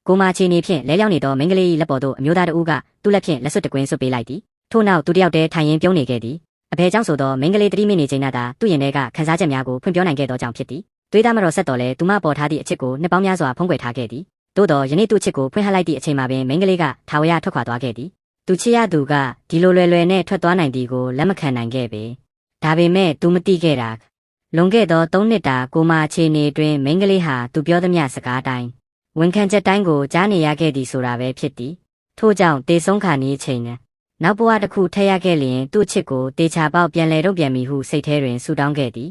ကိုမာချီနေဖြင့်လဲလျောင်းနေသောမိန်းကလေး၏လက်ပေါ်သို့အမျိုးသားတဦးကသူ့လက်ဖြင့်လက်စွပ်တကွင်းဆွတ်ပေးလိုက်သည်ထို့နောက်သူတယောက်တည်းထိုင်ရင်းပြုံးနေခဲ့သည်အဖေကြောင့်ဆိုသောမိန်းကလေးတတိမိနေချိန်သာသူ့ရင်ထဲကခန်းစားချက်များကိုဖွင့်ပြောနိုင်ခဲ့သောကြောင့်ဖြစ်သည်သွေးသားမတော်ဆက်တော်လဲသူမပေါ်ထားသည့်အချစ်ကိုနှစ်ပေါင်းများစွာဖုံးကွယ်ထားခဲ့သည်သို့တော်ယနေ့သူ့အချစ်ကိုဖွင့်ဟလိုက်သည့်အချိန်မှာပင်မိန်းကလေးကထာဝရထွက်ခွာသွားခဲ့သည်သူချစ်ရသူကဒီလိုလွယ်လွယ်နဲ့ထွက်သွားနိုင်သည်ကိုလက်မခံနိုင်ခဲ့ပေဒါပေမဲ့သူမသိခဲ့တာလွန်ခဲ့သော3နှစ်တာကိုမာချီနေတွင်မိန်းကလေးဟာသူပြောသမျှစကားတိုင်းဝန်ခံချက်တိုင်းကိုကြားနေရခဲ့သည်ဆိုတာပဲဖြစ်သည်ထို့ကြောင့်တေဆုံးခါနီးချိန်နောက်ဘဝတစ်ခုထည့်ရခဲ့လျင်သူ့အချစ်ကိုတေချာပေါက်ပြန်လဲတော့ပြန်မီဟုစိတ်ထဲတွင်ဆူတောင်းခဲ့သည်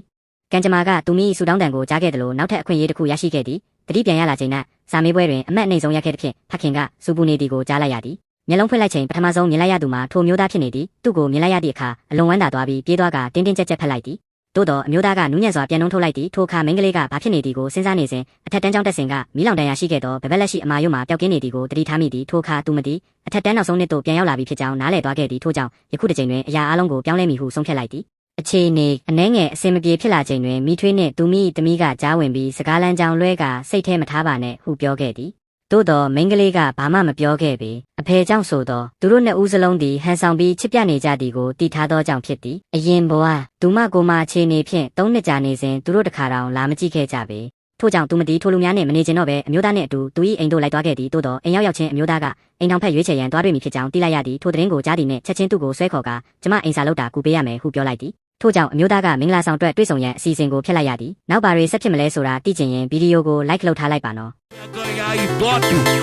ကံကြမ္မာကသူမိဆူတောင်းတံကိုကြားခဲ့တယ်လို့နောက်ထပ်အခွင့်အရေးတစ်ခုရရှိခဲ့သည်တတိပြန်ရလာချိန်၌စာမေးပွဲတွင်အမတ်နှိမ်ဆုံးရခဲ့တဲ့ဖြင့်ဖခင်ကစူပူနေသည်ကိုကြားလိုက်ရသည်မျက်လုံးဖွင့်လိုက်ချိန်ပထမဆုံးမြင်လိုက်ရသူမှာထိုမျိုးသားဖြစ်နေသည်သူ့ကိုမြင်လိုက်ရသည့်အခါအလွန်ဝမ်းသာသွားပြီးပြေးသွားကတင်းတင်းကြပ်ကြပ်ဖက်လိုက်သည်သို့တော်အမျိုးသားကနူးညံ့စွာပြန်နှုံးထုတ်လိုက်သည်ထိုအခါမိန်းကလေးကဘာဖြစ်နေသည်ကိုစဉ်းစားနေစဉ်အထက်တန်းကျောင်းတက်စဉ်ကမီးလောင်တန်းရရှိခဲ့သောဗဘက်လက်ရှိအမာရုံမှာပျောက်ကင်းနေသည်ကိုတတိထားမိသည်ထိုအခါသူမသိအထက်တန်းနောက်ဆုံးနှစ်သို့ပြန်ရောက်လာပြီဖြစ်ကြောင်းနားလည်သွားခဲ့သည်ထို့ကြောင့်ယခုတစ်ချိန်တွင်အရာအလုံးကိုပြောင်းလဲမိဟုဆုံးဖြတ်လိုက်သည်အခြေအနေအနှဲငယ်အစင်မပြေဖြစ်လာချိန်တွင်မိထွေးနှင့်သူမိသမီးကကြားဝင်ပြီးစကားလမ်းကြောင်းလွဲကစိတ်ထဲမထားပါနဲ့ဟုပြောခဲ့သည်သို့တော်မိန်းကလေးကဘာမှမပြောခဲ့ပေအဖေကြောင့်ဆိုသောသူတို့နှစ်ဦးစလုံးသည်ဟန်ဆောင်ပြီးချစ်ပြနေကြသည်ကိုတည်ထားသောကြောင့်ဖြစ်သည်အရင်ဘဝသူမကိုမခြေနေဖြင့်3နှစ်ကြာနေစဉ်သူတို့တခါတောင်လာမကြည့်ခဲ့ကြပေထို့ကြောင့်သူမတီထိုလူများနှင့်မနေချင်တော့ပဲအမျိုးသားနှင့်အတူသူ၏အိမ်သို့လိုက်သွားခဲ့သည်သို့တော်အိမ်ရောက်ချင်းအမျိုးသားကအိမ်ထောင်ဖက်ရွေးချယ်ရန်သွားတွေ့မိဖြစ်ကြောင်းသိလိုက်ရသည်ထိုသတင်းကိုကြားသည်နှင့်ချက်ချင်းသူ့ကိုဆွဲခေါ်ကကျမအိမ်စာလုပ်တာကူပေးရမယ်ဟုပြောလိုက်သည်ထို့ကြောင့်အမျိုးသားကမင်္ဂလာဆောင်အတွက်တွေ့ဆုံရန်အစီအစဉ်ကိုဖျက်လိုက်ရသည်နောက်ဘာတွေဆက်ဖြစ်မလဲဆိုတာသိချင်ရင်ဗီဒီယိုကို like လုပ်ထားလိုက်ပါနော်